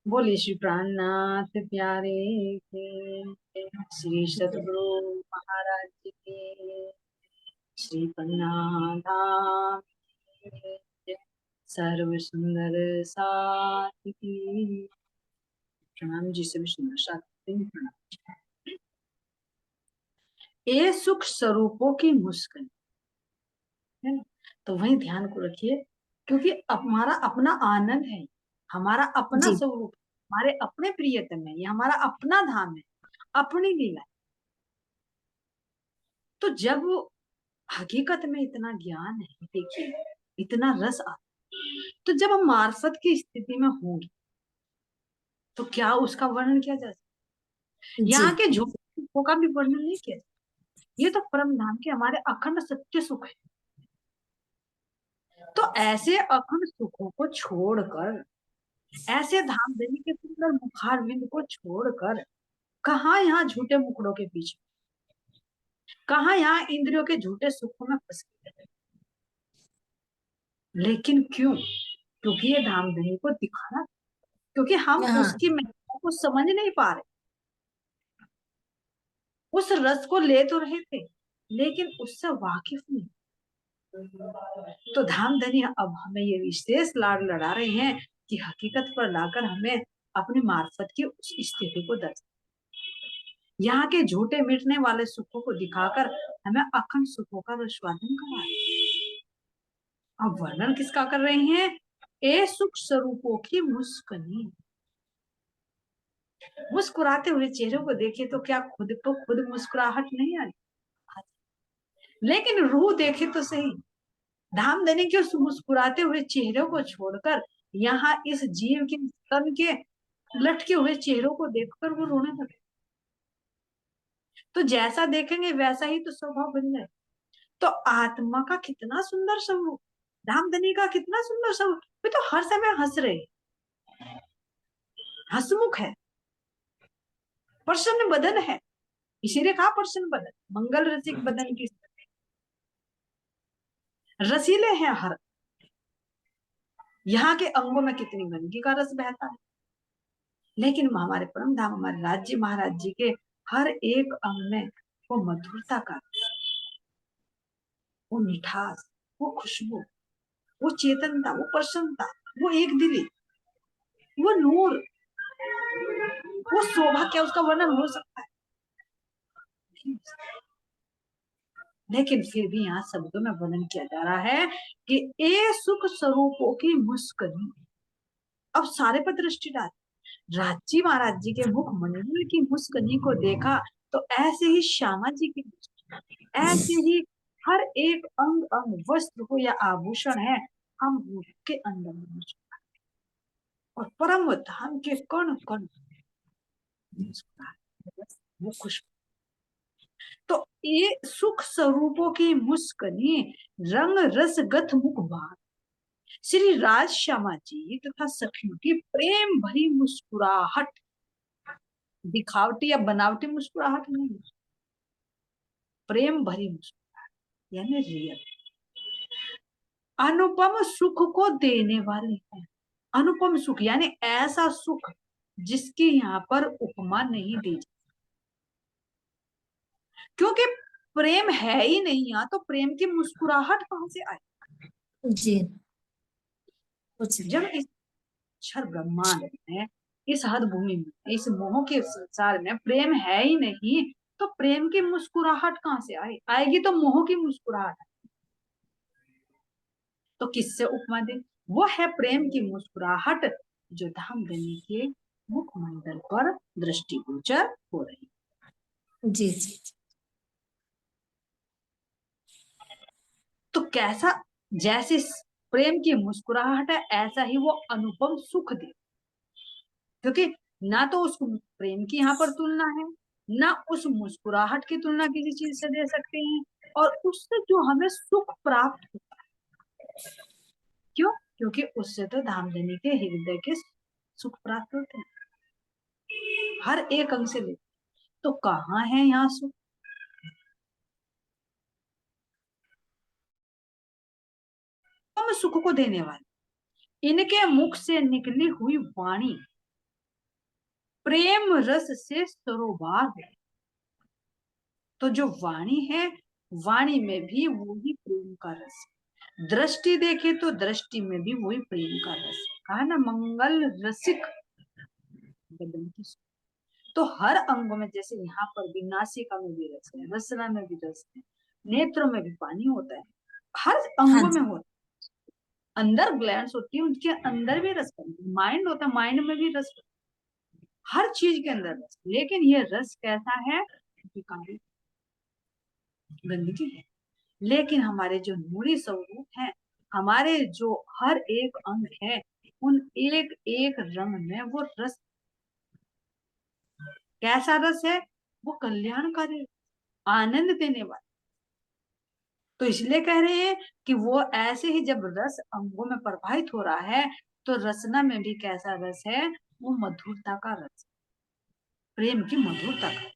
बोले श्री प्राणनाथ प्यारे के, श्री सतगुरु महाराज के, श्री पन्ना धाम के, सर्व सुंदर साथ की। प्रणाम जी, सभी सुंदर साथ की प्रणाम। ये सुख स्वरूपों की मुस्कान है ना, तो वही ध्यान को रखिए, क्योंकि हमारा अपना आनंद है, हमारा अपना जी स्वरूप, हमारे अपने प्रियतम है, ये हमारा अपना धाम है, अपनी लीला है। तो जब हकीकत में इतना ज्ञान है, देखिए इतना रस आता, तो जब हम मार्फत की स्थिति में होंगे तो क्या उसका वर्णन किया जा सकता है? जी यहाँ के झूठे सुखों का भी वर्णन नहीं किया जा सकता। ये तो परम धाम के हमारे अखंड सत्य सुख है। तो ऐसे अखंड सुखों को छोड़कर, ऐसे धाम देवी के सुंदर मुखारविंद को छोड़कर, कहाँ यहाँ झूठे मुखड़ों के पीछे, कहाँ यहाँ इंद्रियों के झूठे सुखों में फंस गए। लेकिन क्यों? क्योंकि ये धाम देवी को दिखाना, क्योंकि हम हाँ उसकी महिमा को समझ नहीं पा रहे। उस रस को ले तो रहे थे, लेकिन उससे वाकिफ नहीं। तो धामधनी अब हमें ये विशेष लाड़ लड़ा रहे हैं कि हकीकत पर लाकर हमें अपनी मार्फत की उस स्थिति को दर्श, यहाँ के झूठे मिटने वाले सुखों को दिखाकर हमें अखंड सुखों का आस्वादन करा रहे हैं। अब वर्णन किसका कर रहे हैं? ए सुख स्वरूपों की मुस्कनी। मुस्कुराते हुए चेहरों को देखे तो क्या खुद को खुद मुस्कुराहट नहीं आई? लेकिन रूह देखे तो सही, धाम देने के उस मुस्कुराते हुए चेहरों को छोड़कर यहाँ इस जीव के तन के लटके हुए चेहरों को देखकर वो रोने लगे। तो जैसा देखेंगे वैसा ही तो स्वभाव बन जाए। तो आत्मा का कितना सुंदर स्वरूप, धामधनी का कितना सुंदर स्वरूप, वे तो हर समय हंस रहे, हंसमुख है, प्रसन्न बदन है। इसीलिए कहा प्रसन्न बदन, मंगल रसिक बदन की, रसीले हैं हर। यहाँ के अंगों में कितनी गंदगी का रस बहता है, लेकिन हमारे परम धाम, हमारे राज्य महाराज जी के हर एक अंग में वो मधुरता का, वो मिठास, वो खुशबू, वो चेतनता, वो प्रसन्नता, वो एक दिली, वो नूर, वो शोभा, क्या उसका वर्णन हो सकता है? लेकिन फिर भी यहाँ शब्दों में वर्णन किया जा रहा है कि ए सुख स्वरूपों की मुस्कनी। अब सारे पर दृष्टि डाल, राजी महाराज जी के मुख मंडल की मुस्कनी को देखा तो ऐसे ही श्यामा जी की, ऐसे ही हर एक अंग अंग, वस्त्र हो या आभूषण है, हम के अंदर मुस्कुरा, और परम धाम के कण कण मुस्कुरा, वो खुश। तो ये सुख स्वरूपों की मुस्कनी, रंग रस गथ मुख बाण, श्री राज श्यामा जी तथा सखियों की प्रेम भरी मुस्कुराहट, दिखावटी या बनावटी मुस्कुराहट नहीं, प्रेम भरी मुस्कुराहट, यानी रियल, अनुपम सुख को देने वाले हैं। अनुपम सुख यानी ऐसा सुख जिसकी यहाँ पर उपमा नहीं दी जाती, क्योंकि प्रेम है ही नहीं यहाँ, तो प्रेम की मुस्कुराहट कहां से आए? जी कुछ जब नहीं। इस अक्षर ब्रह्मांड में, इस हद भूमि में, इस मोह के संसार में प्रेम है ही नहीं, तो प्रेम की मुस्कुराहट कहां से आए? आएगी तो मोह की मुस्कुराहट। तो किससे उपमा दे? वो है प्रेम की मुस्कुराहट जो धामधनी के मुखमंडल पर दृष्टिगोचर हो रही। जी जी तो कैसा, जैसे प्रेम की मुस्कुराहट है, ऐसा ही वो अनुपम सुख दे, क्योंकि ना तो उस प्रेम की यहाँ पर तुलना है, ना उस मुस्कुराहट की तुलना किसी चीज से दे सकते हैं, और उससे जो हमें सुख प्राप्त होता है, क्यों? क्योंकि उससे तो धामधनी के हृदय के सुख प्राप्त होते हैं, हर एक अंग से लेते। तो कहाँ है यहाँ सुख? हम सुख को देने वाले, इनके मुख से निकली हुई वाणी, प्रेम रस से सरोबार है। तो जो वाणी है, वाणी में भी वही प्रेम का रस है। दृष्टि देखे तो दृष्टि में भी वही प्रेम का रस है। कहा ना, मंगल रसिक बदन की। तो हर अंग में, जैसे यहाँ पर भी नासिका में भी रस है, रसना में भी रस है, नेत्रों में भी पानी होता है, हर हाँ अंगों में जी। होता है। अंदर ग्लैंड्स होती है, उनके अंदर भी रस है। माइंड होता है, माइंड में भी रस है। हर चीज के अंदर रस। लेकिन ये रस कैसा है? विकारी, गंदगी है। लेकिन हमारे जो नूरी स्वरूप है, हमारे जो हर एक अंग है, उन एक एक रंग में वो रस, कैसा रस है? वो कल्याणकारी, आनंद देने वाला। तो इसलिए कह रहे हैं कि वो ऐसे ही जब रस अंगों में प्रवाहित हो रहा है, तो रसना में भी कैसा रस है? वो मधुरता का रस, प्रेम की मधुरता का।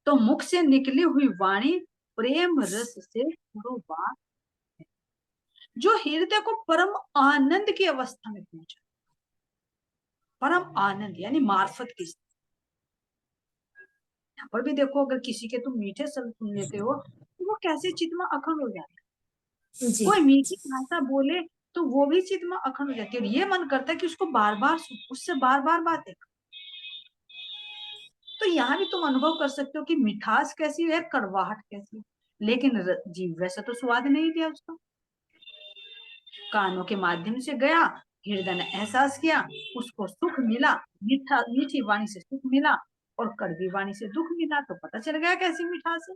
तो मुख से निकली हुई वाणी प्रेम रस से सरोबार, जो हृदय को परम आनंद की अवस्था में पहुंचा। परम आनंद यानी मार्फत की स्थिति। यहाँ पर भी देखो, अगर किसी के तुम मीठे शब्द सुन लेते हो, तो वो कैसे चित्त में अखंड हो जाता है। जी कोई मीठी भाषा बोले तो वो भी चित्त में अखंड हो जाती है, और ये मन करता है कि उसको बार बार उससे बार बार बातें। तो यहाँ भी तुम अनुभव कर सकते हो कि मिठास कैसी है, कड़वाहट कैसी है। लेकिन जीव वैसा तो स्वाद नहीं दिया उसका। कानों के माध्यम से गया, हृदय ने एहसास किया, उसको सुख मिला, मीठा मीठी वाणी से सुख मिला, और कड़वी वाणी से दुख मिला, तो पता चल गया कैसी मिठास है।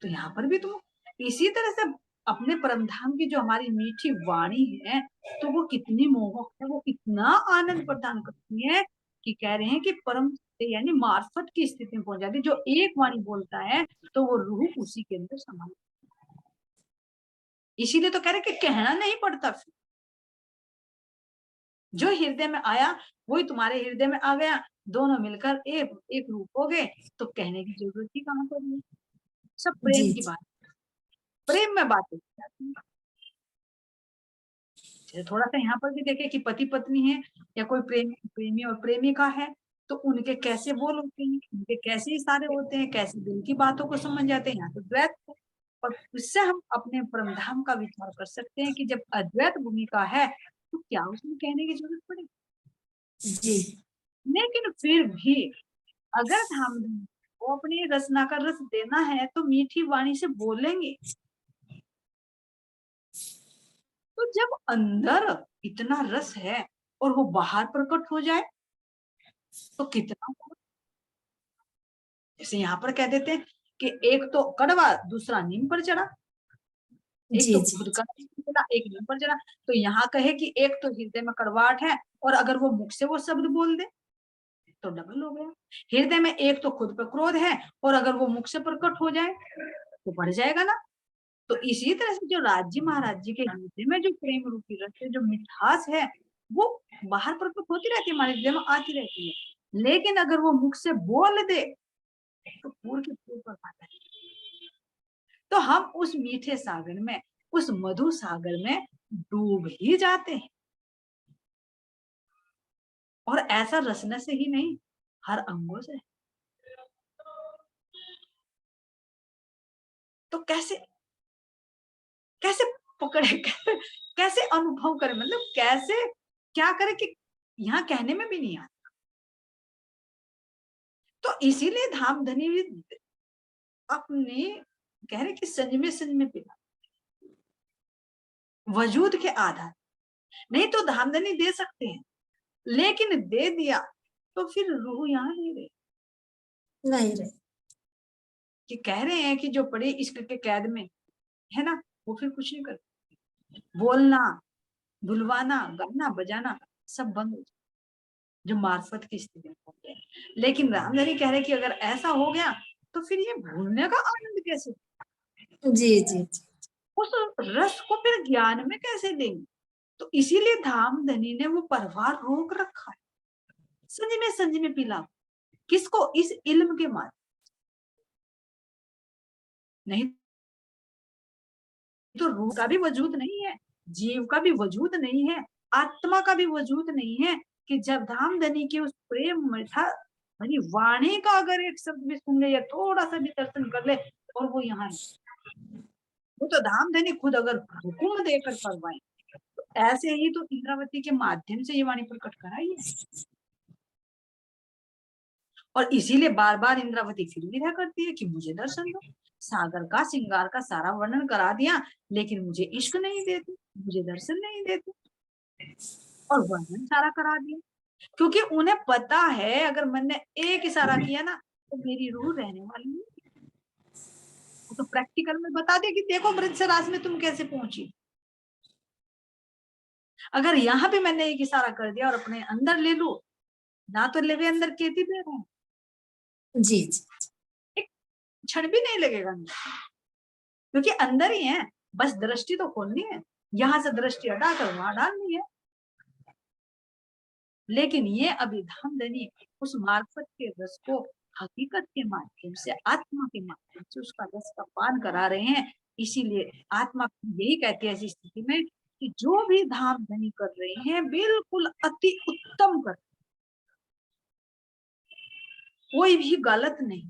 तो यहाँ पर भी तुम इसी तरह से अपने परमधाम की जो हमारी मीठी वाणी है, तो वो कितनी मोहक है, वो कितना आनंद प्रदान करती है, कि कह रहे हैं कि परम यानी मार्फत की स्थिति में पहुंच जाती है। जो एक वाणी बोलता है तो वो रूह उसी के अंदर समा, इसीलिए तो कह रहे कि कहना नहीं पड़ता। फिर जो हृदय में आया वही तुम्हारे हृदय में आ गया, दोनों मिलकर एक एक रूप हो गए, तो कहने की जरूरत ही कहां पर है। सब जी प्रेम की जी बात, प्रेम में बातें की जाती है। जैसे थोड़ा सा यहाँ पर भी देखे कि पति पत्नी है, या कोई प्रेमी और प्रेमिका है, तो उनके कैसे बोल होते हैं, उनके कैसे इशारे होते हैं, कैसे दिल की बातों को समझ जाते हैं। यहाँ तो द्वैत है। और उससे हम अपने परमधाम का विचार कर सकते हैं कि जब अद्वैत भूमिका है, तो क्या उसमें कहने की जरूरत पड़ेगी। जी लेकिन फिर भी अगर हम को अपनी रचना का रस देना है, तो मीठी वाणी से बोलेंगे। तो जब अंदर इतना रस है और वो बाहर प्रकट हो जाए, तो कितना। जैसे यहाँ पर कह देते हैं कि एक तो कड़वा, दूसरा नीम पर चढ़ा। एक जी तो जी खुद का चढ़ा, एक नीम पर चढ़ा। तो यहाँ कहे कि एक तो हृदय में कड़वाहट है, और अगर वो मुख से वो शब्द बोल दे, तो डबल हो गया। हृदय में एक तो खुद पर क्रोध है, और अगर वो मुख से प्रकट हो जाए, तो बढ़ जाएगा ना। तो इसी तरह से जो राज्य महाराज जी के हृदय में जो प्रेम रूपी रस है, जो मिठास है, वो बाहर प्रकट होती रहती है, हमारे हृदय में आती रहती है। लेकिन अगर वो मुख से बोल दे, तो पूर के पूर पर पाता है। तो हम उस मीठे सागर में, उस मधु सागर में डूब ही जाते हैं। और ऐसा रसने से ही नहीं, हर अंगों से। तो कैसे कैसे पकड़े, कैसे अनुभव करें, मतलब कैसे क्या करें कि यहाँ कहने में भी नहीं आता। तो इसीलिए धामधनी भी अपने कह रहे कि संज में पिला, वजूद के आधार। नहीं तो धामधनी दे सकते हैं, लेकिन दे दिया तो फिर रूह यहाँ नहीं रही। नहीं रहे। कि कह रहे हैं कि जो पड़े इश्क के कैद में है ना, वो फिर कुछ नहीं करते। बोलना, बुलवाना, गाना बजाना सब बंद हो जाए, जो मार्फत की स्थिति में होते हैं। लेकिन रामधनी कह रहे कि अगर ऐसा हो गया, तो फिर ये भूलने का आनंद कैसे, जी जी जी उस रस को फिर ज्ञान में कैसे देंगे। तो इसीलिए धामधनी ने वो परवार रोक रखा है, संज में पिला। किसको? इस इल्म के माध्यम। नहीं तो रूह का भी वजूद नहीं है, जीव का भी वजूद नहीं है, आत्मा का भी वजूद नहीं है। कि जब धामधनी की उस प्रेम मिठा भरी वाणी का अगर एक शब्द भी सुन ले या थोड़ा सा भी दर्शन कर ले, और वो यहाँ नहीं, वो तो धामधनी खुद अगर हुक्म देकर करवाए, तो ऐसे ही तो इंद्रावती के माध्यम से ये वाणी प्रकट कराई है। और इसीलिए बार बार इंद्रावती फिर विधा करती है कि मुझे दर्शन दो। सागर का श्रृंगार का सारा वर्णन करा दिया, लेकिन मुझे इश्क नहीं देते, मुझे दर्शन नहीं देते, और वर्णन सारा करा दिया, क्योंकि उन्हें पता है अगर मन ने एक इशारा किया ना तो मेरी रूह रहने वाली है। वो तो प्रैक्टिकल में बता दे कि देखो वृक्षराज में तुम कैसे पहुंची। अगर यहाँ भी मैंने एक इशारा कर दिया और अपने अंदर ले लू ना, तो लेवे अंदर केती दे रहा हूँ, जी जी एक क्षण भी नहीं लगेगा, क्योंकि अंदर ही है, बस दृष्टि तो खोलनी है, यहाँ से दृष्टि हटाकर वहां डालनी है। लेकिन ये अभी धामधनी उस मार्फत के रस को हकीकत के माध्यम से, आत्मा के माध्यम से उसका रस का पान करा रहे हैं। इसीलिए आत्मा यही कहती है ऐसी स्थिति में कि जो भी धामधनी कर रहे हैं बिल्कुल अति उत्तम कर, कोई भी गलत नहीं।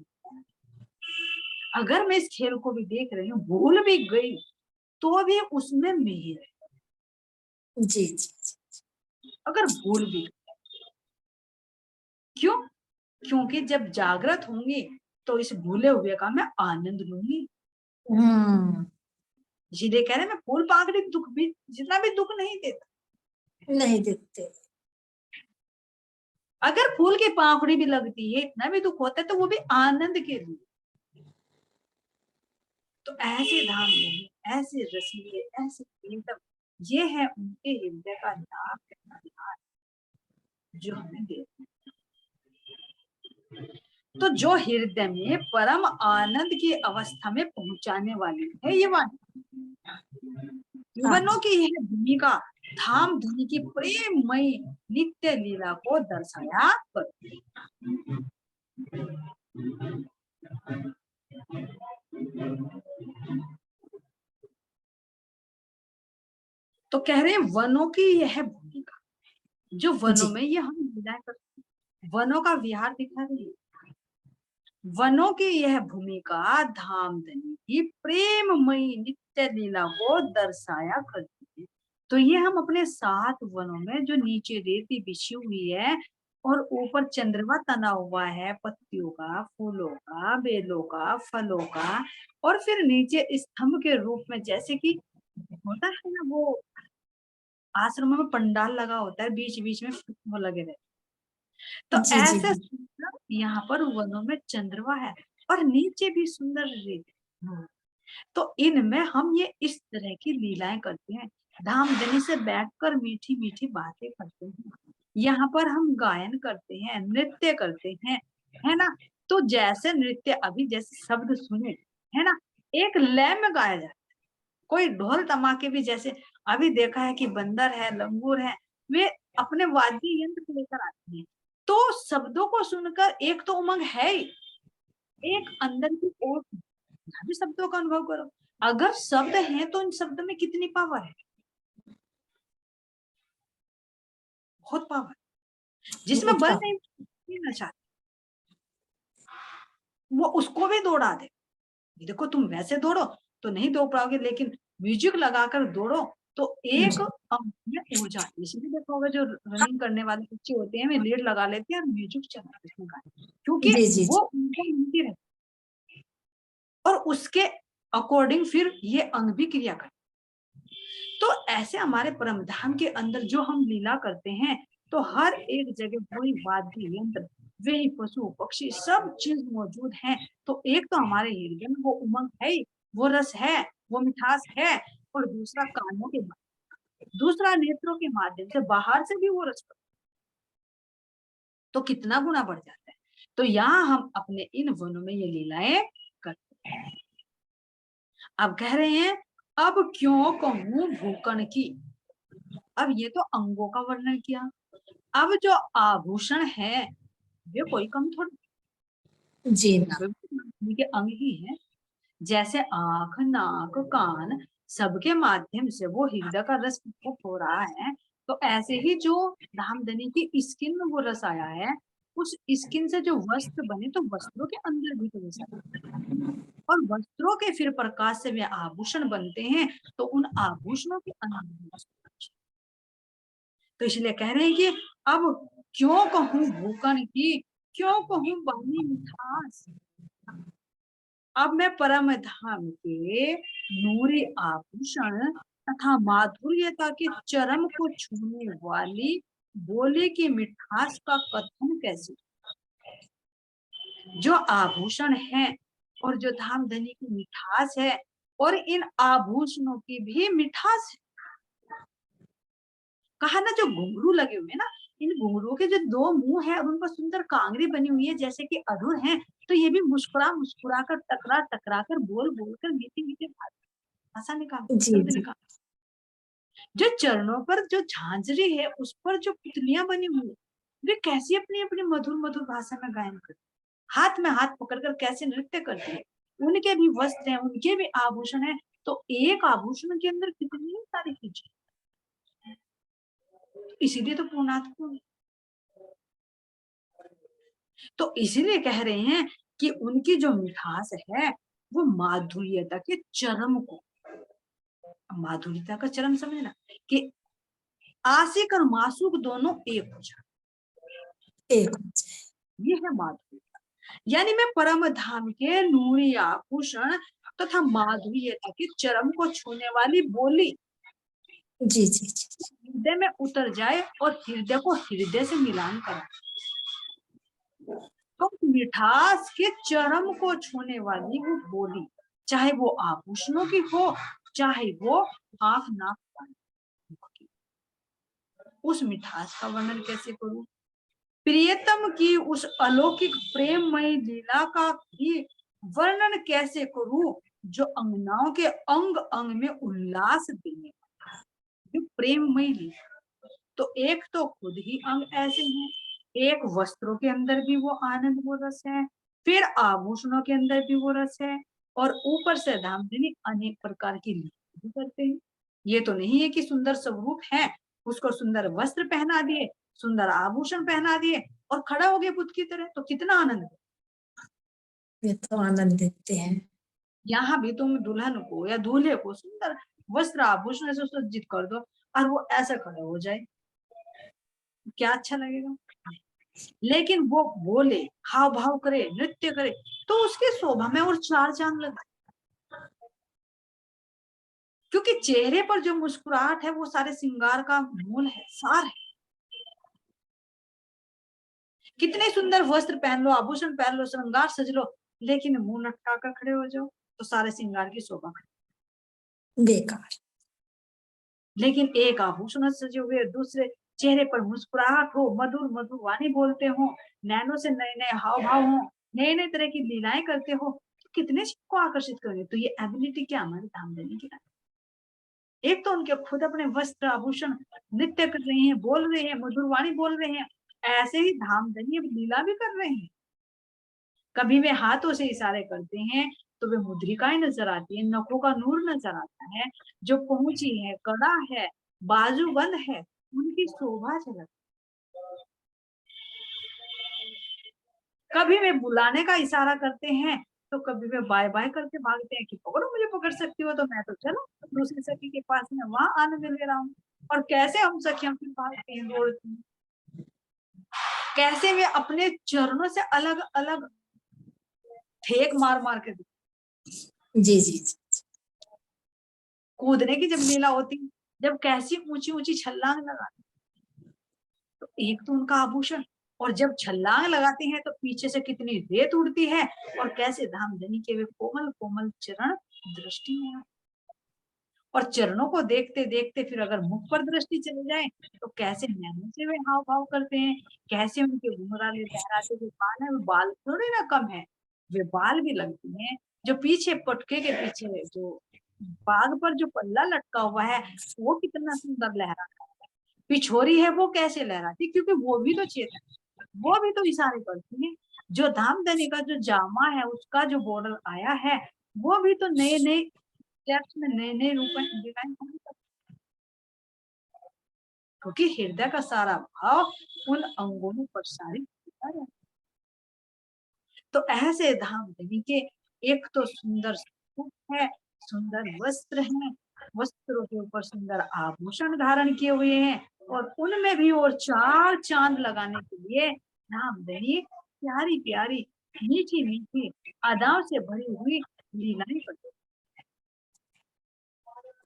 अगर मैं इस खेल को भी देख रही हूँ, भूल भी गई, तो भी उसमें मेहर है। जी जी अगर भूल भी, क्यों? क्योंकि जब जागृत होंगी तो इस भूले हुए का मैं आनंद लूंगी। इसीलिए कह रहे मैं फूल पाखड़ी दुख भी, जितना भी दुख नहीं देता, नहीं देते। अगर फूल की पाखड़ी भी लगती है, इतना भी दुख होता है, तो वो भी आनंद के लिए। तो ऐसे धाम नहीं, ऐसे रसीले, ऐसे प्रीतम, ये है उनके हृदय का नाम, जो हमें देते हैं। तो जो हृदय में परम आनंद की अवस्था में पहुंचाने वाली है ये वाणी। युवनों की यह भूमिका धाम धनी की प्रेममयी नित्य लीला को दर्शाया करती है। तो कह रहे हैं वनों की यह भूमिका, जो वनों में ये हम लीलाएं करते हैं, वनों का विहार दिखा रही है। वनों की यह भूमिका धामधनी की प्रेममयी नित्य लीला को दर्शाया करती है। तो ये हम अपने 7 वनों में जो नीचे रेती बिछी हुई है और ऊपर चंद्रमा तना हुआ है, पत्तियों का, फूलों का, बेलों का, फलों का, और फिर नीचे स्तंभ के रूप में, जैसे कि होता है ना वो आश्रम में पंडाल लगा होता है, बीच बीच में वो लगे रहते, तो जी जी ऐसे यहाँ पर वनों में चंद्रमा है और नीचे भी सुंदर रेत। तो इनमें हम ये इस तरह की लीलाएं करते हैं, धामधनी से बैठकर मीठी मीठी बातें करते हैं, यहाँ पर हम गायन करते हैं, नृत्य करते हैं, है ना। तो जैसे नृत्य अभी जैसे शब्द सुने, है ना, एक लय में गाया जाता है। कोई ढोल तमाके भी, जैसे अभी देखा है कि बंदर है, लंगूर है, वे अपने वाद्य यंत्र को लेकर आते हैं, तो शब्दों को सुनकर एक तो उमंग है ही, एक अंदर की ओर भी शब्दों का अनुभव करो। अगर शब्द हैं तो इन शब्दों में कितनी पावर है, बहुत पावर, जिसमें बल नहीं नशा, वो उसको भी दौड़ा दे। देखो तुम वैसे दौड़ो तो नहीं दौड़ पाओगे, लेकिन म्यूजिक लगाकर दौड़ो तो एक अंग में ऊर्जा आती है। इसीलिए देखो होगा जो रनिंग करने वाले बच्चे होते हैं वे लीड लगा लेते हैं और म्यूजिक चला देते हैं, क्योंकि वो उनको मिलती रहती और उसके अकॉर्डिंग फिर ये अंग भी क्रिया करते। तो ऐसे हमारे परम धाम के अंदर जो हम लीला करते हैं, तो हर एक जगह वही वाद्य यंत्र, वही पशु पक्षी, सब चीज मौजूद है। तो एक तो हमारे हृदय में वो उमंग है, वो रस है, वो मिठास है, और दूसरा कानों के, दूसरा नेत्रों के माध्यम से बाहर से भी वो रस, तो कितना गुना बढ़ जाता है। तो यहाँ हम अपने इन वनों में ये लीलाएं करते हैं। अब कह रहे हैं अब क्यों कहूं भूकण की। अब ये तो अंगों का वर्णन किया, अब जो आभूषण है वे कोई कम थोड़ा जी ना के अंग ही है। जैसे आंख, नाक, कान, सबके माध्यम से वो हृदय का रस हो रहा है, तो ऐसे ही जो धामधनी की स्किन में वो रस आया है, उस स्किन से जो वस्त्र बने, तो वस्त्रों के अंदर भी तो रस आया, और वस्त्रों के फिर प्रकाश से वे आभूषण बनते हैं, तो उन आभूषणों के अंदर भी रस है। तो इसलिए कह रहे हैं कि अब क्यों कहूं भूकन की, क्यों कहूं बानी मिठास, अब मैं परम धाम के नूरी आभूषण तथा माधुर्यता के चरम को छूने वाली बोले की मिठास का कथन कैसे। जो आभूषण है और जो धामधनी की मिठास है, और इन आभूषणों की भी मिठास है। कहा ना, जो घुंघरू लगे हुए हैं ना, इन घुंघरू के जो दो मुंह है और उन पर सुंदर कांगरी बनी हुई है जैसे कि अधूर हैं, तो ये भी मुस्कुरा मुस्कुरा कर, टकरा टकरा कर, बोल बोल कर, मीठी मीठी भाषा निकाल, जी शब्द जी निकाल। जो चरणों पर जो झांझरी है, उस पर जो पुतलियां बनी हुई है, वे कैसी अपनी अपनी मधुर मधुर भाषा में गायन करती, हाथ में हाथ पकड़कर कैसे नृत्य करती है। उनके भी वस्त्र हैं, उनके भी आभूषण है, तो एक आभूषण के अंदर कितनी सारी चीजें, इसीलिए तो पूर्णात्मा। तो इसीलिए कह रहे हैं कि उनकी जो मिठास है वो माधुर्यता के चरम को, माधुर्यता का चरम समझना कि आशिक और मासूक दोनों एक हो जाए, एक ये है माधुर्यता। यानी मैं परम धाम के नूरी आभूषण तथा माधुर्यता के चरम को छूने वाली बोली जी जी जी हृदय में उतर जाए और हृदय को हृदय से मिलान कराए, तो मिठास के चरम को छूने वाली वो बोली, चाहे वो आभूषणों की हो, चाहे वो आंख नाक कान की, उस मिठास का वर्णन कैसे करूं। प्रियतम की उस अलौकिक प्रेममयी लीला का भी वर्णन कैसे करूं, जो अंगनाओं के अंग अंग में उल्लास देने, जो प्रेममयी लीला। तो एक तो खुद ही अंग ऐसे हैं, एक वस्त्रों के अंदर भी वो आनंद वो रस है, फिर आभूषणों के अंदर भी वो रस है, और ऊपर से धामधनी अनेक प्रकार की लीला भी करते हैं। ये तो नहीं है कि सुंदर स्वरूप है, उसको सुंदर वस्त्र पहना दिए, सुंदर आभूषण पहना दिए और खड़ा हो गया बुद्ध की तरह, तो कितना आनंद है। ये तो आनंद देते हैं। यहाँ भी तुम दुल्हन को या दूल्हे को सुंदर वस्त्र आभूषण से सज्जित कर दो और वो ऐसा खड़ा हो जाए, क्या अच्छा लगेगा। लेकिन वो बोले, हाव भाव करे, नृत्य करे, तो उसकी शोभा में और चार चांद लगा, क्योंकि चेहरे पर जो मुस्कुराहट है वो सारे श्रृंगार का मूल है, सार है। कितने सुंदर वस्त्र पहन लो, आभूषण पहन लो, श्रृंगार सज लो, लेकिन मुंह लटका कर खड़े हो जाओ तो सारे श्रृंगार की शोभा। बेकार। लेकिन एक आभूषण सजे हुए, दूसरे चेहरे पर मुस्कुराहट हो, मधुर मधुर वाणी बोलते हो, नैनों से नए नए हाव भाव हो, नए नए तरह की लीलाएं करते हो, तो कितने को आकर्षित करेंगे। तो ये एबिलिटी क्या हमारी धामधनी की। एक तो उनके खुद अपने वस्त्र आभूषण, नृत्य कर रहे हैं, बोल रहे हैं, मधुर वाणी बोल रहे हैं, ऐसे ही धामधनी अब लीला भी कर रहे हैं। कभी वे हाथों से इशारे करते हैं तो वे मुद्रिकाएं नजर आती है, नखों का नूर नजर आता है, जो पहुंची है, कड़ा है, बाजूबंद है, उनकी शोभा झलक। कभी वे बुलाने का इशारा करते हैं तो कभी वे बाय बाय करके भागते हैं कि पकड़ो, मुझे पकड़ सकती हो तो मैं तो चलो दूसरी सखी के पास में वहां आनंद ले रहा हूँ। और कैसे हम सखियों फिर भागती हैं, दौड़ती हैं, कैसे वे अपने चरणों से अलग अलग ठेक मार मार के जी जी जी कूदने की जब लीला होती, जब कैसी ऊंची ऊंची छलांग लगाते, तो एक तो उनका आभूषण, और जब छलांग लगाते हैं तो पीछे से कितनी रेत उड़ती है, और कैसे धामधनी के वे कोमल कोमल चरण दृष्टि में आए। और चरणों को देखते देखते फिर अगर मुख पर दृष्टि चली जाए तो कैसे नैनों से वे हाव भाव करते हैं, कैसे उनके घुंघराले लहराते जो बाल है, वो बाल थोड़ी ना कम है, वे बाल भी लगती हैं, जो पीछे पटके के पीछे जो बाग पर जो पल्ला लटका हुआ है वो कितना सुंदर लहराता है, पिछोरी है वो कैसे लहराती, क्योंकि वो भी तो चेतन है, वो भी तो इशारे करती है। जो धामधनी का जो जामा है, उसका जो बॉर्डर आया है, वो भी तो नए नए स्टेप्स में नए नए रूप डिजाइन। क्योंकि हृदय का सारा भाव उन अंगों में प्रसारित होता है। तो ऐसे धाम धनी के एक तो सुंदर रूप है, सुंदर वस्त्र है, वस्त्रों के ऊपर सुंदर आभूषण धारण किए हुए हैं, और उनमें भी और 4 चांद लगाने के लिए धाम धनी प्यारी प्यारी मीठी मीठी अदाओं से भरी हुई लीलाएं करते,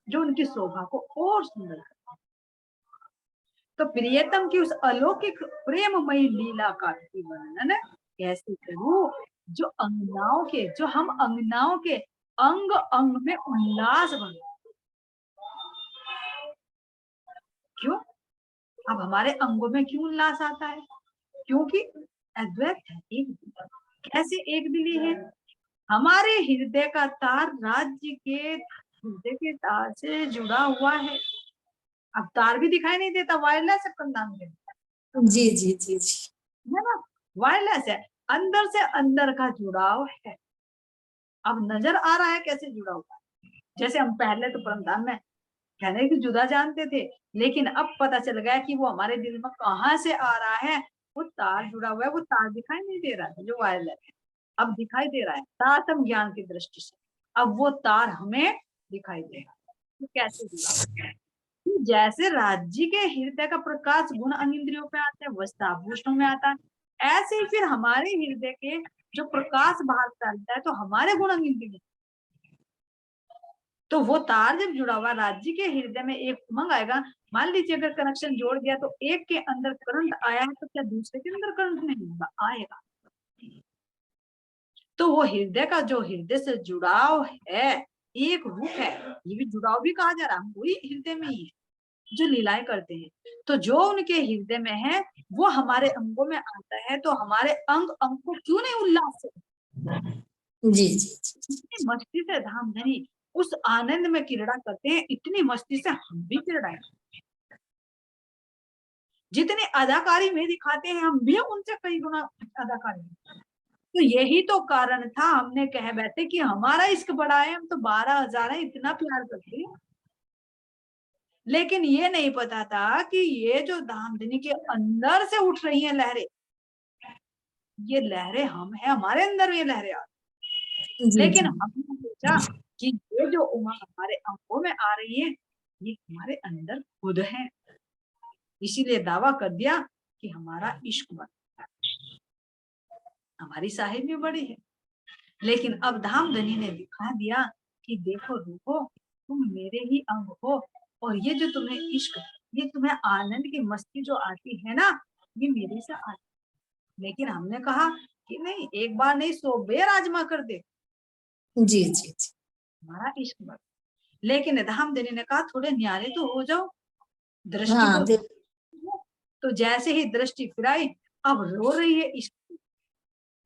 जो उनकी शोभा को और सुंदर करते। तो प्रियतम की उस अलौकिक प्रेममयी लीला का भी वर्णन कैसे करूं, जो अंगनाओं के, जो हम अंगनाओं के अंग अंग में उल्लास बन। क्यों? अब हमारे अंगों में क्यों उल्लास आता है? क्योंकि अद्वैत है, एक दिली। कैसे एक दिली है? हमारे हृदय का तार राज्य के हृदय के तार से जुड़ा हुआ है। अब तार भी दिखाई नहीं देता, वायरलेस है कंधान में, जी जी जी जी है ना, वायरलेस है, अंदर से अंदर का जुड़ाव है। अब नजर आ रहा है कैसे जुड़ा हुआ है। जैसे हम पहले तो परमधाम में कहने की जुदा जानते थे, लेकिन अब पता चल गया कि वो हमारे दिल में कहाँ से आ रहा है। वो तार जुड़ा हुआ है, वो तार दिखाई नहीं दे रहा था जो वायरलेस है, अब दिखाई दे रहा है तारतम ज्ञान की दृष्टि से। अब वो तार हमें दिखाई दे रहा है। तो कैसे जुड़ा? जैसे राज्य के हृदय का प्रकाश गुण अंग इंद्रियों पे आता है, वस्त्र आभूषणों में आता है, ऐसे ही फिर हमारे हृदय के जो प्रकाश बाहर फैलता है तो हमारे गुण अंग इंद्रियों, तो वो तार जब जुड़ा हुआ राज्य के हृदय में एक उमंग आएगा। मान लीजिए अगर कनेक्शन जोड़ दिया तो एक के अंदर करंट आया है, तो क्या दूसरे के अंदर करंट नहीं होगा? आएगा। तो वो हृदय का जो हृदय से जुड़ाव है, एक रूप है, ये भी जुड़ाव भी कहा जा रहा है, वही हृदय में ही है जो लीलाएं करते हैं। तो जो उनके हृदय में है वो हमारे अंगों में आता है, तो हमारे अंग अंग को क्यों नहीं उल्लास से, जी जी इतनी मस्ती से धाम धनी उस आनंद में क्रीड़ा करते हैं, इतनी मस्ती से हम भी क्रीड़ाएं, जितनी अदाकारी में दिखाते हैं हम भी उनसे कई गुना अदाकारी। तो यही तो कारण था, हमने कह बैठे कि हमारा इश्क बड़ा है, हम तो 12,000 है, इतना प्यार करते हैं। लेकिन ये नहीं पता था कि ये जो धामधनी के अंदर से उठ रही हैं लहरें, ये लहरें हम हैं, हमारे अंदर ये लहरें आ रही। जी लेकिन जी हमने सोचा कि ये जो उमंग हमारे अंगों में आ रही है, ये हमारे अंदर खुद है, इसीलिए दावा कर दिया कि हमारा इश्क बड़ा, हमारी साहिबी बड़ी है। लेकिन अब धामधनी ने दिखा दिया कि देखो रूपो, तुम मेरे ही अंग हो, और ये जो तुम्हें इश्क, ये तुम्हें आनंद की मस्ती जो आती है ना, ये मेरे से आती है। लेकिन हमने कहा कि नहीं, एक बार नहीं 100 बेर आजमा कर दे, जी जी जी हमारा इश्क बढ़। लेकिन धामधनी ने कहा थोड़े न्यारे तो हो जाओ, दृष्टि हाँ को। तो जैसे ही दृष्टि फिराई, अब रो रही है इश्क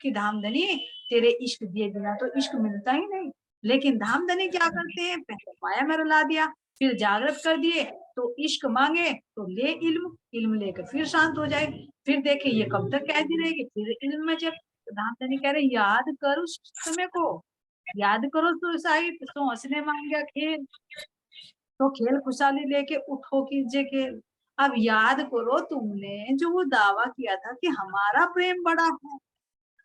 की धामधनी, तेरे इश्क दिए बिना तो इश्क मिलता ही नहीं। लेकिन धामधनी क्या करते हैं, पहले माया में रुला दिया, फिर जागृत कर दिए, तो इश्क मांगे तो ले इल्म, इल्म लेकर फिर शांत हो जाए, फिर देखे ये कब तक कैदी रहेगी, फिर इल्म में जब। तो धामधनी कह रहे याद करो उस समय को, याद करो तो साहिब, तो हंसने मांगा खेल, तो खेल खुशहाली लेके उठो कीजिए खेल। अब याद करो तुमने जो वो दावा किया था कि हमारा प्रेम बड़ा है,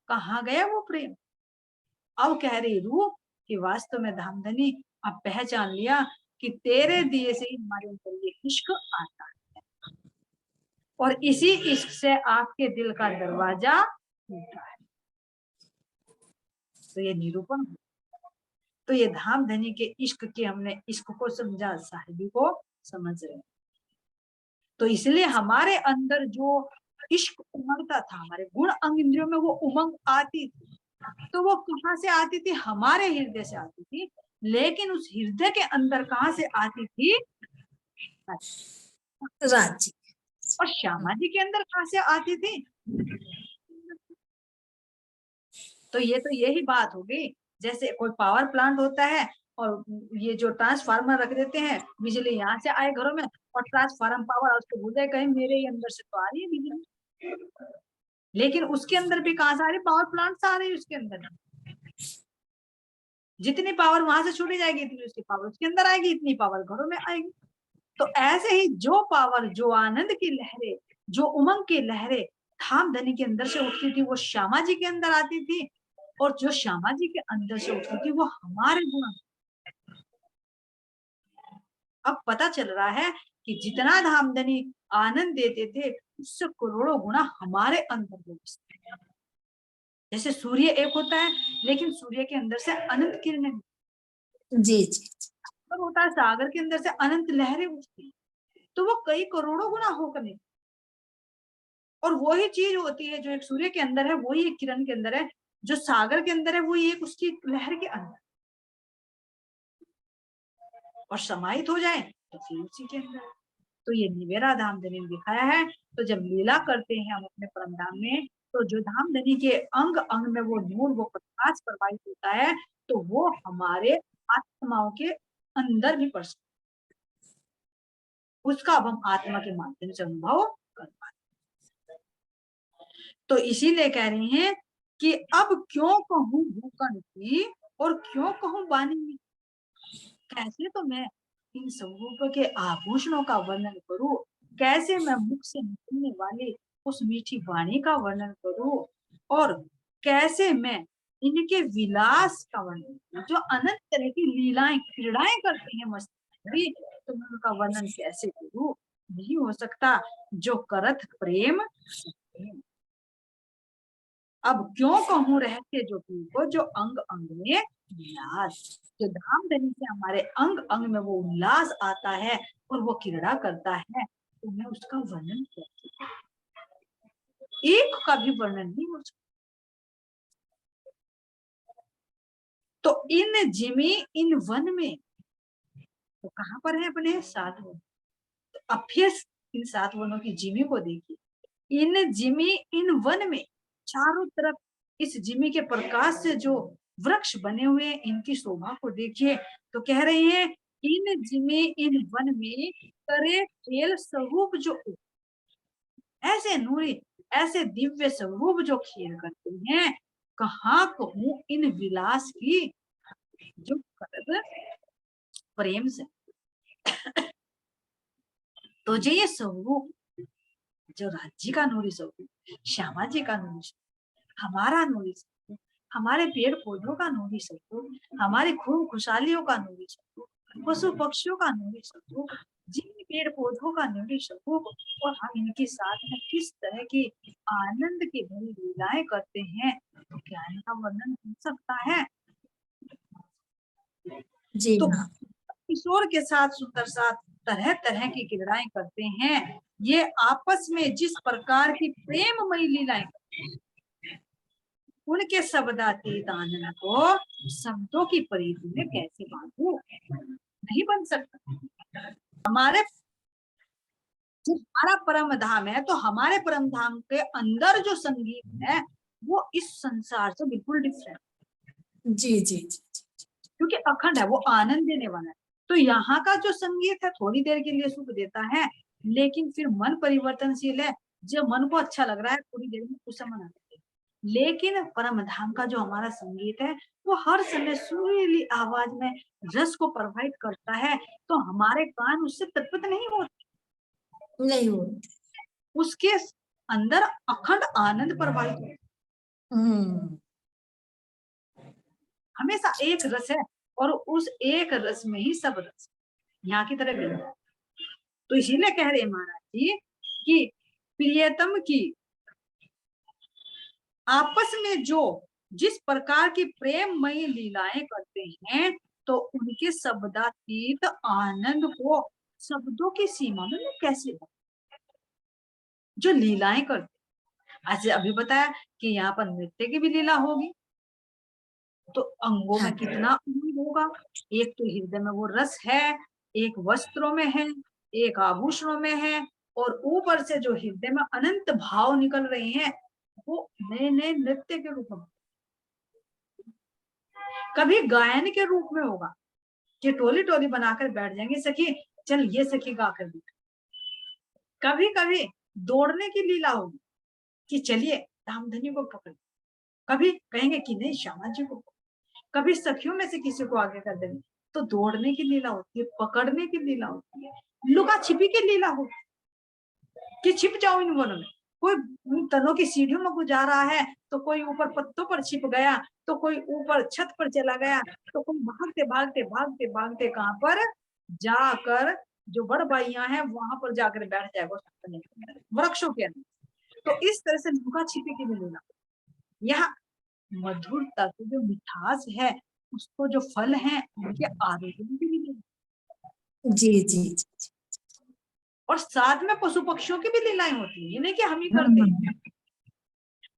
कहाँ गया वो प्रेम? अब कह रही रूह कि वास्तव में धामधनी अब पहचान लिया कि तेरे दिए से ही हमारे अंदर ये इश्क आता है, और इसी इश्क से आपके दिल का दरवाजा खुलता है। तो ये निरूपण, तो ये धामधनी के इश्क के हमने इश्क को समझा, साहिबी को समझ रहे हैं। तो इसलिए हमारे अंदर जो इश्क उमंगता था, हमारे गुण अंग इंद्रियों में वो उमंग आती थी, तो वो कहाँ से आती थी? हमारे हृदय से आती थी। लेकिन उस हृदय के अंदर कहाँ से आती थी? राज्य और श्यामा जी के अंदर कहाँ से आती थी? तो यही बात हो गई। जैसे कोई पावर प्लांट होता है और ये जो ट्रांसफार्मर रख देते हैं, बिजली यहाँ से आए घरों में, और ट्रांसफार्मर पावर उसको भूल जाए कहीं मेरे ही अंदर से तो आ रही है बिजली, लेकिन उसके अंदर भी कहाँ से आ रही? पावर प्लांट से आ रही है उसके अंदर। जितनी पावर वहां से छूटी जाएगी, इतनी उसकी पावर उसके अंदर आएगी, इतनी पावर घरों में आएगी। तो ऐसे ही जो पावर, जो आनंद की लहरें, जो उमंग की लहरें धामधनी के अंदर से उठती थी वो श्यामा जी के अंदर आती थी, और जो श्यामा जी के अंदर से उठती थी वो हमारे गुण। अब पता चल रहा है कि जितना धामधनी आनंद देते थे उससे करोड़ों गुना हमारे अंदर वो बसते हैं। जैसे सूर्य एक होता है, लेकिन सूर्य के अंदर से अनंत किरणें, जी जी सागर होता है, सागर के अंदर से अनंत लहरें उठती हैं, तो वो कई करोड़ों गुना होकर निकलती। और वही चीज होती है जो एक सूर्य के अंदर है, वही एक किरण के अंदर है, जो सागर के अंदर है वही एक उसकी लहर के अंदर, और समाहित हो जाए तो फिर उसी के अंदर। तो ये निवेरा धामधनी ने दिखाया है। तो जब लीला करते हैं हम अपने परम धाम में, तो जो धामधनी के अंग अंग में वो नूर, वो प्रकाश प्रवाहित होता है, तो वो हमारे आत्माओं के अंदर भी पड़ सकता है। उसका अब हम आत्मा के माध्यम से अनुभव कर पाते। तो इसीलिए कह रही हैं कि अब क्यों कहूं भूकन की और क्यों कहूं वाणी में, कैसे तो मैं इन स्वरूप के आभूषणों का वर्णन करूं, कैसे मैं मुख से निकलने वाली उस मीठी वाणी का वर्णन करूं, और कैसे मैं इनके विलास का वर्णन करूं, जो अनंत तरह की लीलाएं क्रीड़ाएं करते हैं मस्त, तो मैं उनका वर्णन कैसे करूं। नहीं हो सकता जो करत प्रेम सत्य। अब क्यों कहूं रहते जो पीर को, जो अंग अंग में उल्लास, जो धामधनी से हमारे अंग अंग में वो उल्लास आता है और वो क्रीड़ा करता है, तो मैं उसका वर्णन कैसे करूं? एक का भी वर्णन नहीं हो सकता। तो इन जिमी इन वन में, तो कहाँ पर है अपने 7 वन, तो अब फिर इन 7 वनों की जिमी को देखिए। इन जिमी इन वन में चारों तरफ इस जिमी के प्रकाश से जो वृक्ष बने हुए हैं, इनकी शोभा को देखिए। तो कह रहे हैं इन जिमी इन वन में करे खेल स्वरूप जो, ऐसे नूरी, ऐसे दिव्य स्वरूप जो खेल करते हैं, कहाँ कहूं इन विलास की, जो करत प्रेम से। तो जो ये स्वरूप, जो राज्य का नूरी स्वरूप, श्यामा जी का नूरी स्वरूप, हमारा नूरी स्वरूप, हमारे पेड़ पौधों का नूरी स्वरूप, हमारी खूब खुशहालियों का नूरी स्वरूप, पशु पक्षियों का नूरी स्वरूप, जिन पेड़ पौधों का नूरी स्वरूप, और हम इनके साथ में किस तरह की आनंद की भरी लीलाएं करते हैं, तो क्या इनका वर्णन हो सकता है। जी तो हाँ किशोर के साथ सुंदर साथ तरह तरह की क्रीड़ाएं करते हैं, ये आपस में जिस प्रकार की प्रेममयी लीलाएं, उनके शब्दातीत आनंद को शब्दों की परिधि में कैसे बांधू, नहीं बन सकता। हमारे, हमारा परम धाम है, तो हमारे परम धाम के अंदर जो संगीत है वो इस संसार से बिल्कुल डिफरेंट, जी जी जी क्योंकि अखंड है, वो आनंद देने वाला है। तो यहाँ का जो संगीत है थोड़ी देर के लिए सुख देता है, लेकिन फिर मन परिवर्तनशील है। जब मन को अच्छा लग रहा है थोड़ी देर में कुछ समझ आता है, लेकिन परम धाम का जो हमारा संगीत है वो हर समय सुरीली आवाज में रस को प्रभावित करता है, तो हमारे कान उससे तृप्त नहीं होते, नहीं हो उसके अंदर अखंड आनंद प्रभावित होता है। हम्म हमेशा एक रस है, और उस एक रस में ही सब रस, यहाँ की तरह भी। तो इसीलिए कह रहे महाराज जी कि प्रियतम की आपस में जो जिस प्रकार की प्रेममयी लीलाएं करते हैं, तो उनके शब्दातीत आनंद को शब्दों की सीमा में मैं कैसे बताऊं? जो लीलाएं करते, ऐसे अभी बताया कि यहाँ पर नृत्य की भी लीला होगी, तो अंगों हाँ में कितना उम्मीद होगा। एक तो हृदय में वो रस है, एक वस्त्रों में है, एक आभूषणों में है, और ऊपर से जो हृदय में अनंत भाव निकल रहे हैं, वो नए नए नृत्य के रूप में, कभी गायन के रूप में होगा कि टोली टोली बनाकर बैठ जाएंगे, सखी चल ये सखी गा कर दिखा। कभी कभी दौड़ने की लीला होगी कि चलिए रामधनी को पकड़, कभी कहेंगे कि नहीं श्यामा जी को, कभी सखियों में से किसी को आगे कर देंगे। तो दौड़ने की लीला होती है, पकड़ने की लीला होती है, लुका छिपी की लीला हो कि छिप जाओ इन वनों में। कोई तनों की सीढ़ियों में गुजार रहा है, तो कोई ऊपर पत्तों पर छिप गया, तो कोई ऊपर छत पर चला गया, तो कोई भागते भागते भागते भागते कहां पर जाकर जो बड़बाइयां हैं वहां पर जाकर बैठ जाएगा वृक्षों के अंदर। तो इस तरह से लुका छिपी की भी लीला। यहाँ मधुरता की जो मिठास है, उसको जो फल है उनके आरोग्य में भी मिलेगा। जी जी जी। और साथ में पशु पक्षियों की भी लीलाएं होती है, ये नहीं कि हम ही करते हम्म, हैं।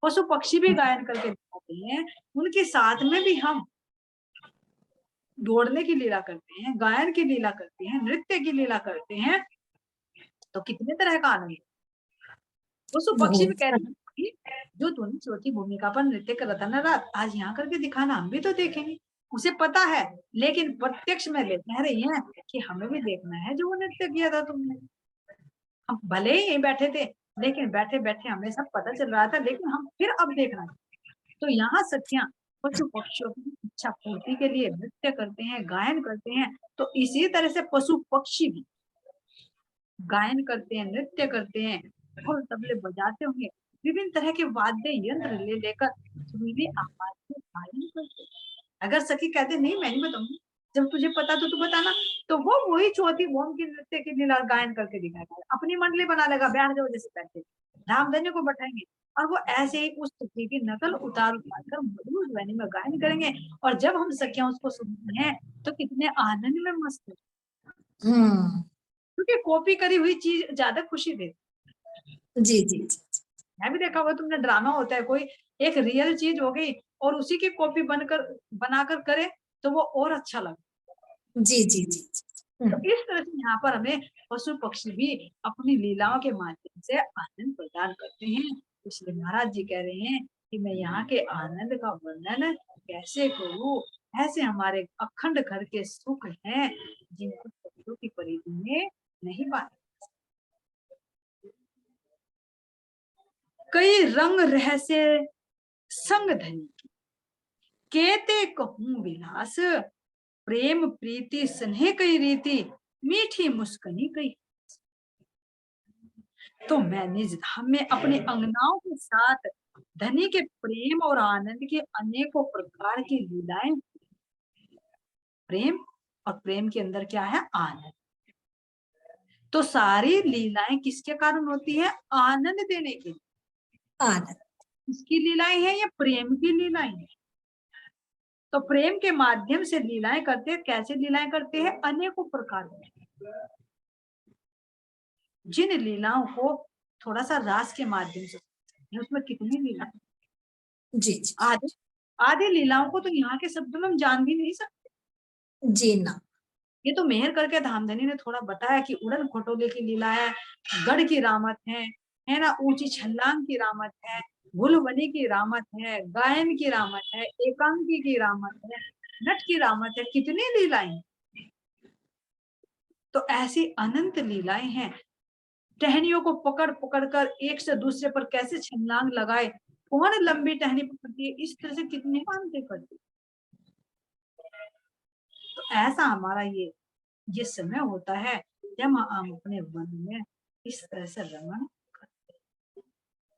पशु पक्षी भी गायन करके दिखाते हैं, उनके साथ में भी हम दौड़ने की लीला करते हैं, गायन की लीला करते हैं, नृत्य की लीला करते हैं। तो कितने तरह का आनंद। पशु पक्षी भी बहुत कहते हैं कि जो तूने चौथी भूमिका पर नृत्य कर रहा था ना रात, आज यहाँ करके दिखाना, हम भी तो देखेंगे। उसे पता है, लेकिन प्रत्यक्ष में ले कह रही है कि हमें भी देखना है जो वो नृत्य किया था तुमने। हम भले ही यहीं बैठे थे, लेकिन बैठे बैठे हमें सब पता चल रहा था, लेकिन हम फिर अब देखना। तो यहाँ सखियां पशु पक्षियों की इच्छा पूर्ति के लिए नृत्य करते हैं, गायन करते हैं। तो इसी तरह से पशु पक्षी भी गायन करते हैं, नृत्य करते हैं, ढोल तबले बजाते होंगे, विभिन्न तरह के वाद्य यंत्र ले लेकर सुरीली आवाज में गायन करते हैं। अगर सखी कहते नहीं मैं नहीं बताऊंगी, जब तुझे पता तो तू बताना, तो वो वही चौथी भौम की नृत्य की लीला गायन करके दिखाएगा, अपनी मंडली बना लेगा, बैठ जाओ जैसे बैठे रामधन्य को बैठाएंगे, और वो ऐसे ही उस तिथि की नकल उतार उतार कर मधुर ध्वनि में गायन करेंगे। और जब हम सखियां उसको सुनते हैं तो कितने आनंद में मस्त है, हम्म, क्योंकि कॉपी करी हुई चीज ज्यादा खुशी देती। जी जी जी मैं भी देखा हुआ तुमने, ड्रामा होता है कोई, एक रियल चीज हो गई और उसी की कॉपी बनाकर करे, तो वो और अच्छा लगता। जी जी जी। तो इस तरह से यहाँ पर हमें पशु पक्षी भी अपनी लीलाओं के माध्यम से आनंद प्रदान करते हैं। इसलिए महाराज जी कह रहे हैं कि मैं यहाँ के आनंद का वर्णन कैसे करूं, ऐसे हमारे अखंड घर के सुख हैं जिनको शब्दों की परिधि में नहीं बांधा। कई रंग रहस्य संग धनी केते कहूं विलास, प्रेम प्रीति स्नेह कई रीति, मीठी मुस्कनी कई। तो मैंने हमें अपने अंगनाओं के साथ धनी के प्रेम और आनंद की अनेकों प्रकार की लीलाएं। प्रेम, और प्रेम के अंदर क्या है, आनंद। तो सारी लीलाएं किसके कारण होती है, आनंद देने के लिए। आनंद। किसकी लीलाएं हैं, ये प्रेम की लीलाएं हैं। तो प्रेम के माध्यम से लीलाएं करते हैं। कैसे लीलाएं करते हैं, अनेकों प्रकार की। जिन लीलाओं को थोड़ा सा रास के माध्यम से, उसमें कितनी लीला, जी जी आदि आदि लीलाओं को तो यहाँ के शब्दों में हम जान भी नहीं सकते। जी ना। ये तो मेहर करके धामधनी ने थोड़ा बताया कि उड़न खटोले की लीला है, गढ़ की रामत है ना, ऊंची छलांग की रामत है, गुलवनी की रामत है, गायन की रामत है, एकांकी की रामत है, नट की रामत है, कितनी लीलाएं। तो ऐसी अनंत लीलाएं हैं। टहनियों को पकड़ पकड़ कर एक से दूसरे पर कैसे छलांग लगाए, कौन लंबी टहनी पकड़ती है, इस तरह से कितने बांधे करती। तो ऐसा हमारा ये समय होता है जब हम अपने वन में इस तरह से रमण करते हैं।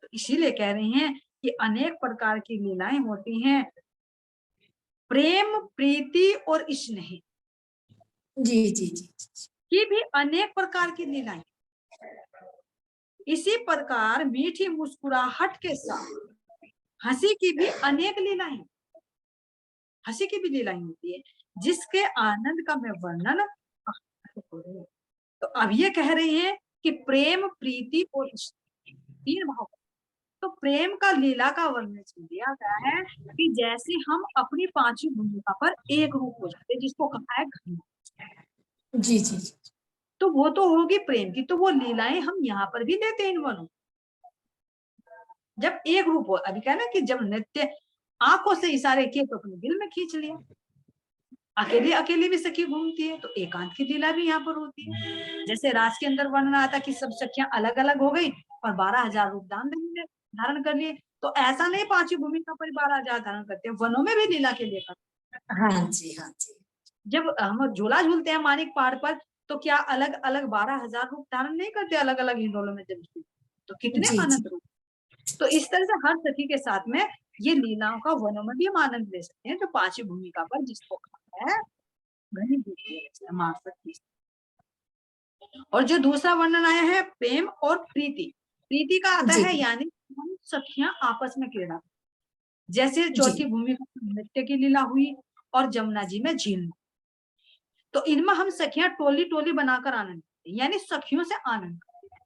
तो इसीलिए कह रहे हैं कि अनेक प्रकार की लीलाएं होती हैं, प्रेम प्रीति और स्नेह जी जी जी की भी अनेक प्रकार की लीलाएं। इसी प्रकार मीठी मुस्कुराहट के साथ हंसी की भी अनेक लीलाएं, हंसी की भी लीलाएं होती है, जिसके आनंद का मैं वर्णन करूं। तो अब ये कह रही है कि प्रेम प्रीति और तीन भाव। तो प्रेम का लीला का वर्णन दिया गया है कि जैसे हम अपनी पांचवी भूमिका पर एक रूप हो जाते, जिसको कहा है घृणा। जी जी जी। तो वो तो होगी प्रेम की, तो वो लीलाएं हम यहाँ पर भी लेते हैं इन वनों। जब एक रूप हो, अभी कहना कि जब नृत्य आंखों से इशारे किए तो अपने दिल में खींच लिया, अकेली अकेली भी सखी घूमती है, तो एकांत की लीला भी यहाँ पर होती है। जैसे रास के अंदर वर्णन आता कि सब सखियां अलग अलग हो गई और 12,000 रूप धारण कर लिए। तो ऐसा नहीं पांचवी भूमिका पर 12,000 धारण करते हैं, वनों में भी लीला के लिए करते हाँ जी हाँ जी। हैं। जब हम झूला झूलते हैं मानिक पहाड़ पर, तो क्या अलग अलग 12,000 रूप धारण नहीं करते अलग अलग हिंडोलों में जब तो कितने जी अनंत जी रूप। तो इस तरह से हर सखी के साथ में ये लीलाओं का वनों में भी हम आनंद ले सकते हैं, जो पांचवी भूमिका पर जिसको कहा है घनीभूत मासक। और जो दूसरा वर्णन आया है प्रेम और प्रीति, प्रीति का आता जी है यानी हम सखियां आपस में क्रीड़ा, जैसे चौथी जी भूमिका नृत्य की लीला हुई और जमुना जी में झील। तो इनमें हम सखियां टोली टोली बनाकर आनंद करते हैं, यानी सखियों से आनंद करते हैं।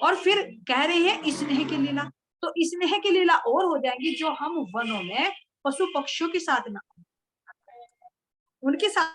और फिर कह रहे हैं स्नेह की लीला, तो स्नेह की लीला और हो जाएगी जो हम वनों में पशु पक्षियों के साथ में उनके साथ